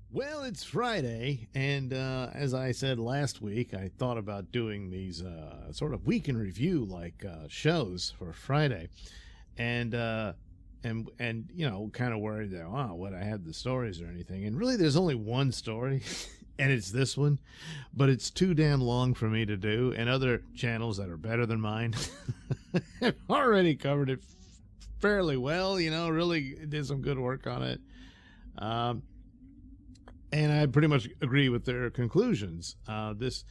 Well, it's Friday, and as I said last week, I thought about doing these sort of week in review like shows for Friday, and kind of worried that would I have the stories or anything? And really, there's only one story, and it's this one, but it's too damn long for me to do, and other channels that are better than mine have already covered it fairly well. Really did some good work on it. And I pretty much agree with their conclusions. This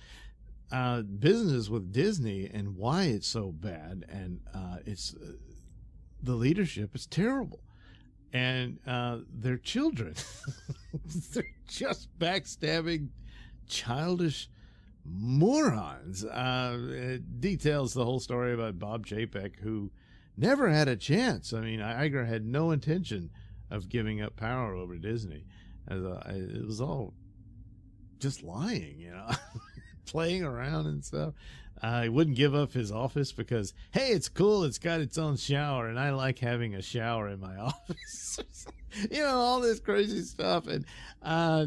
business with Disney and why it's so bad, and it's the leadership is terrible, and their children, they're just backstabbing, childish morons. It details the whole story about Bob Chapek, who never had a chance. I mean, Iger had no intention of giving up power over Disney. It was all just lying, playing around and stuff. He wouldn't give up his office because, hey, it's cool. It's got its own shower, and I like having a shower in my office. All this crazy stuff, and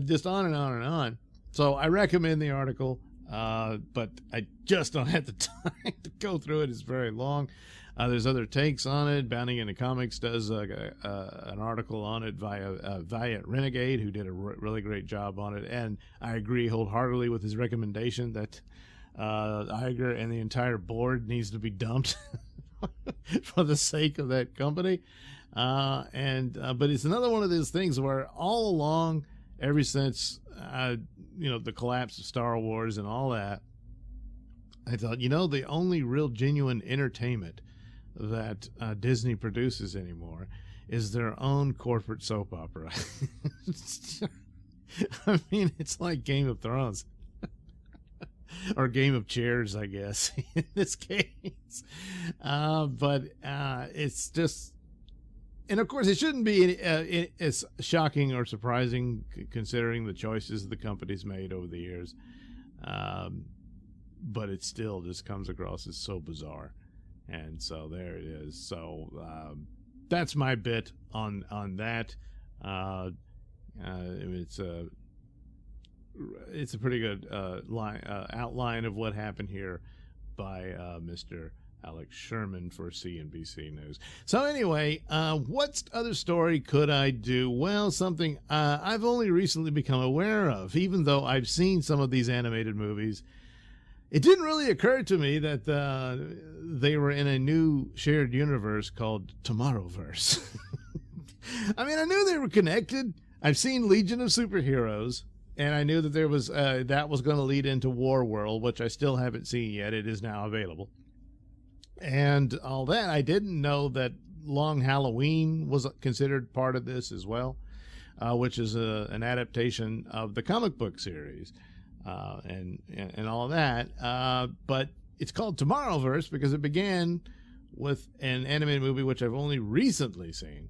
just on and on and on. So I recommend the article, but I just don't have the time to go through it. It's very long. There's other takes on it. Bounding into Comics does an article on it via Valiant Renegade, who did a really great job on it. And I agree wholeheartedly with his recommendation that Iger and the entire board needs to be dumped for the sake of that company. But it's another one of those things where all along, ever since the collapse of Star Wars and all that, I thought, the only real genuine entertainment that Disney produces anymore is their own corporate soap opera. I mean, it's like Game of Thrones or Game of Chairs, I guess, in this case. But it's just, and of course, it shouldn't be as shocking or surprising considering the choices the company's made over the years. But it still just comes across as so bizarre. And so there it is. So that's my bit on that. It's a pretty good outline of what happened here by Mr. Alex Sherman for CNBC News. So anyway, what other story could I do? Well, something I've only recently become aware of, even though I've seen some of these animated movies. It didn't really occur to me that they were in a new shared universe called Tomorrowverse. I mean, I knew they were connected. I've seen Legion of Superheroes, and I knew that there was that was going to lead into War World, which I still haven't seen yet. It is now available, and all that. I didn't know that Long Halloween was considered part of this as well, which is an adaptation of the comic book series. And all of that. But it's called Tomorrowverse because it began with an animated movie, which I've only recently seen,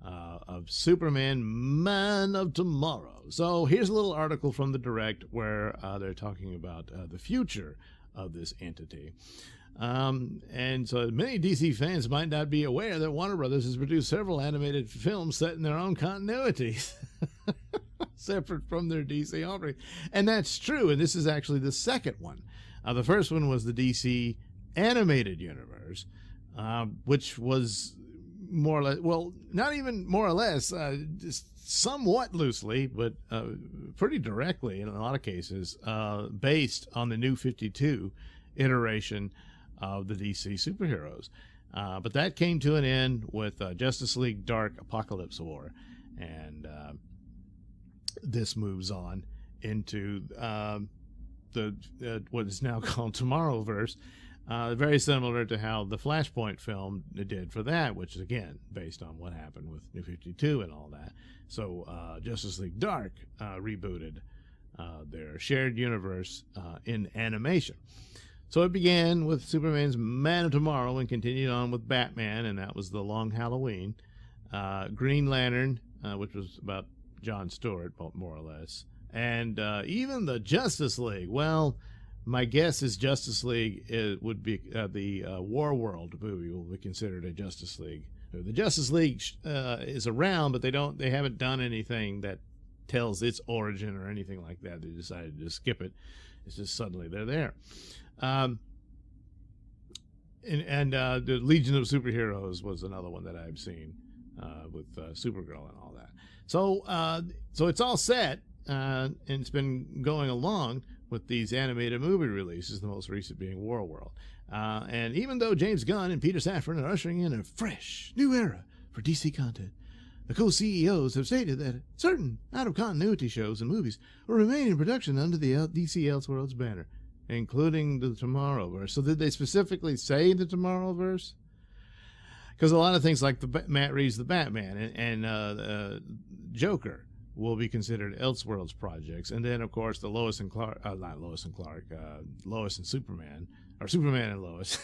of Superman, Man of Tomorrow. So here's a little article from the Direct where they're talking about the future of this entity. And so many DC fans might not be aware that Warner Brothers has produced several animated films set in their own continuities. Separate from their DC offering. And that's true, and this is actually the second one. The first one was the DC Animated Universe, which was more or less, well, not even more or less, just somewhat loosely, but pretty directly in a lot of cases, based on the New 52 iteration of the DC superheroes. But that came to an end with Justice League Dark Apocalypse War. And this moves on into what is now called Tomorrowverse, very similar to how the Flashpoint film did for that, which is again based on what happened with New 52 and all that. So Justice League Dark rebooted their shared universe in animation. So it began with Superman's Man of Tomorrow and continued on with Batman, and that was the Long Halloween. Green Lantern, which was about John Stewart, more or less. And even the Justice League. Well, my guess is Justice League would be the War World movie will be considered a Justice League. The Justice League is around, but they haven't done anything that tells its origin or anything like that. They decided to just skip it. It's just suddenly they're there. And the Legion of Superheroes was another one that I've seen with Supergirl and all that. So it's all set, and it's been going along with these animated movie releases, the most recent being Warworld. And even though James Gunn and Peter Safran are ushering in a fresh new era for DC content, the co-CEOs have stated that certain out-of-continuity shows and movies will remain in production under the DC Elseworlds banner, including the Tomorrowverse. So did they specifically say the Tomorrowverse? Because a lot of things like Matt Reeves' The Batman and Joker will be considered Elseworlds projects. And then, of course, the Lois and Superman, or Superman and Lois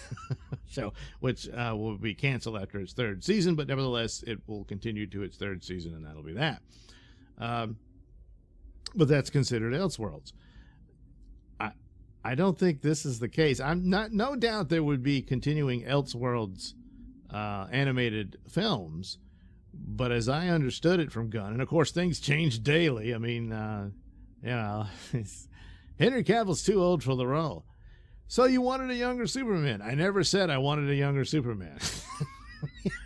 show, which will be canceled after its third season, but nevertheless, it will continue to its third season, and that'll be that. But that's considered Elseworlds. I don't think this is the case. No doubt there would be continuing Elseworlds animated films, but as I understood it from Gunn, and of course things change daily. I mean, Henry Cavill's too old for the role. So you wanted a younger Superman. I never said I wanted a younger Superman.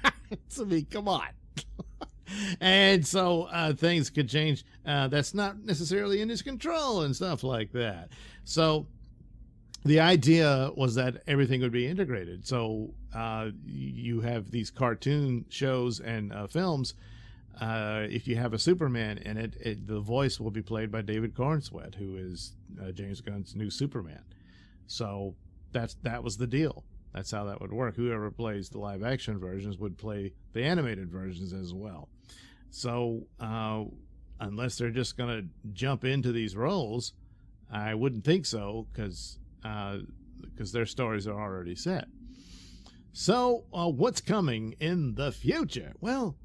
I mean, come on. And so things could change. That's not necessarily in his control and stuff like that. So the idea was that everything would be integrated. So you have these cartoon shows and films. If you have a Superman in it, the voice will be played by David Cornsweet, who is James Gunn's new Superman. So that was the deal. That's how that would work. Whoever plays the live action versions would play the animated versions as well. So unless they're just going to jump into these roles, I wouldn't think so, because their stories are already set. So what's coming in the future? Well,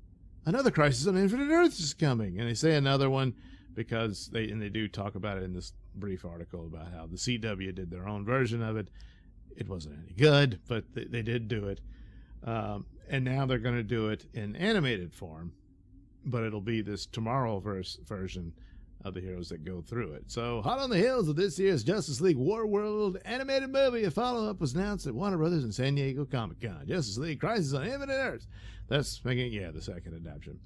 another Crisis on Infinite Earths is coming, and they say another one because they do talk about it in this brief article about how the CW did their own version of it. It wasn't any good, but they did do it, and now they're going to do it in animated form, but it'll be this Tomorrowverse version of the heroes that go through it. So, hot on the heels of this year's Justice League Warworld animated movie, a follow-up was announced at Warner Brothers and San Diego Comic-Con. Justice League Crisis on Infinite Earths. That's making, the second adaptation.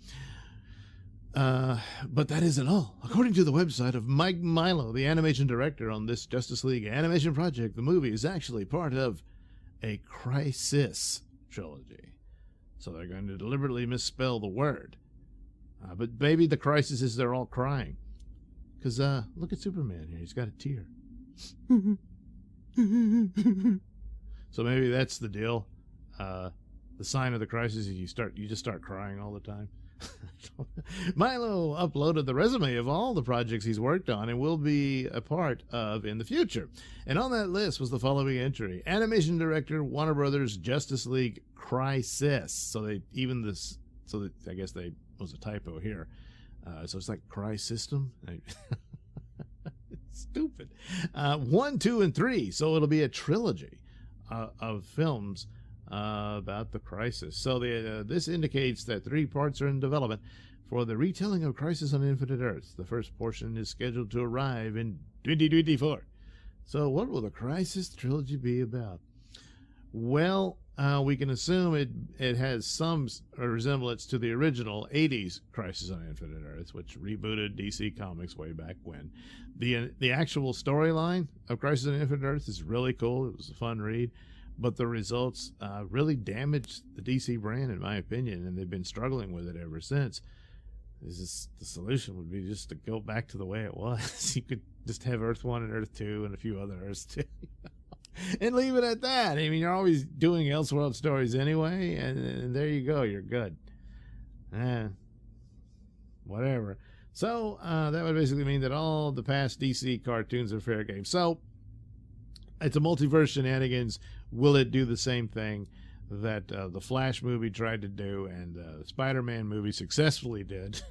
But that isn't all. According to the website of Mike Milo, the animation director on this Justice League animation project, the movie is actually part of a Crisis trilogy. So they're going to deliberately misspell the word. But maybe the crisis is they're all crying. Because look at Superman here. He's got a tear. So maybe that's the deal. The sign of the crisis is you just start crying all the time. Milo uploaded the resume of all the projects he's worked on and will be a part of in the future. And on that list was the following entry: animation director, Warner Brothers, Justice League Crisis. So I guess they was a typo here. So it's like Cry System. It's stupid. 1, 2, and 3. So it'll be a trilogy of films about the Crisis. So this indicates that 3 parts are in development for the retelling of Crisis on Infinite Earths. The first portion is scheduled to arrive in 2024. So what will the Crisis trilogy be about? Well, we can assume it has some resemblance to the original 80s Crisis on Infinite Earths, which rebooted DC Comics way back when. The actual storyline of Crisis on Infinite Earths is really cool. It was a fun read, but the results really damaged the DC brand, in my opinion, and they've been struggling with it ever since. The solution would be just to go back to the way it was. You could just have Earth 1 and Earth 2 and a few other Earths too. And leave it at that. I mean, you're always doing Elseworld stories anyway, and there you go. You're good. Whatever. So that would basically mean that all the past DC cartoons are fair game. So it's a multiverse shenanigans. Will it do the same thing that the Flash movie tried to do and the Spider-Man movie successfully did?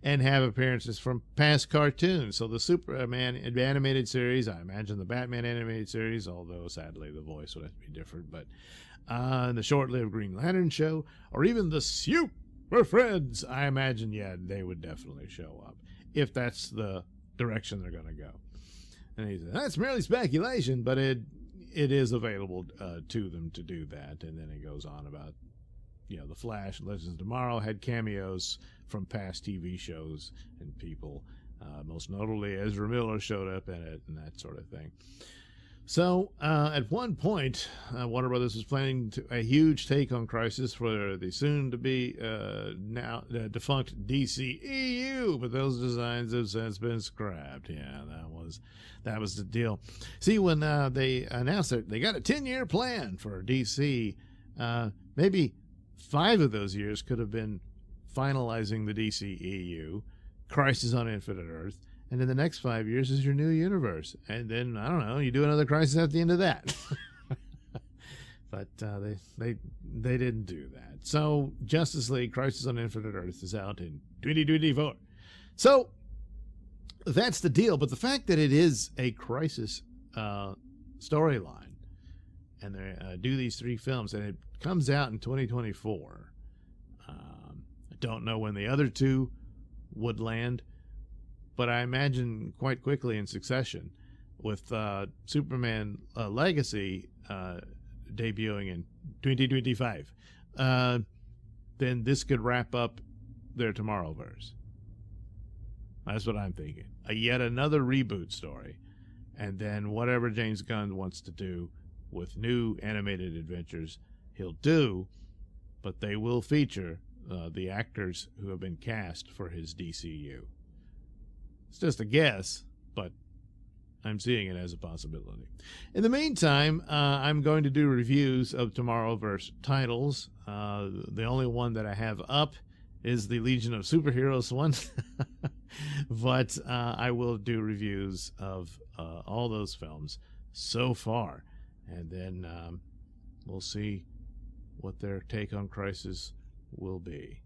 And have appearances from past cartoons. So the Superman animated series, I imagine the Batman animated series, although sadly the voice would have to be different, but the short-lived Green Lantern show, or even the Superman we're friends. I imagine, yeah, they would definitely show up if that's the direction they're going to go. And he said, that's merely speculation, but it is available to them to do that. And then he goes on about, The Flash and Legends of Tomorrow had cameos from past TV shows and people. Most notably, Ezra Miller showed up in it and that sort of thing. So at one point, Warner Brothers was planning a huge take on Crisis for the soon-to-be now defunct DCEU, but those designs have since been scrapped. Yeah, that was the deal. See, when they announced that they got a 10-year plan for DC, maybe 5 of those years could have been finalizing the DCEU, Crisis on Infinite Earth, and in the next 5 years is your new universe. And then, I don't know, you do another Crisis at the end of that. But they didn't do that. So Justice League Crisis on Infinite Earth is out in 2024. So that's the deal. But the fact that it is a Crisis storyline, and they do these 3 films, and it comes out in 2024. I don't know when the other 2 would land, but I imagine quite quickly in succession, with Superman Legacy debuting in 2025, then this could wrap up their Tomorrowverse. That's what I'm thinking. Yet another reboot story, and then whatever James Gunn wants to do with new animated adventures, he'll do, but they will feature the actors who have been cast for his DCU. It's just a guess, but I'm seeing it as a possibility. In the meantime, I'm going to do reviews of Tomorrowverse titles. The only one that I have up is the Legion of Superheroes one. But I will do reviews of all those films so far. And then we'll see what their take on Crisis will be.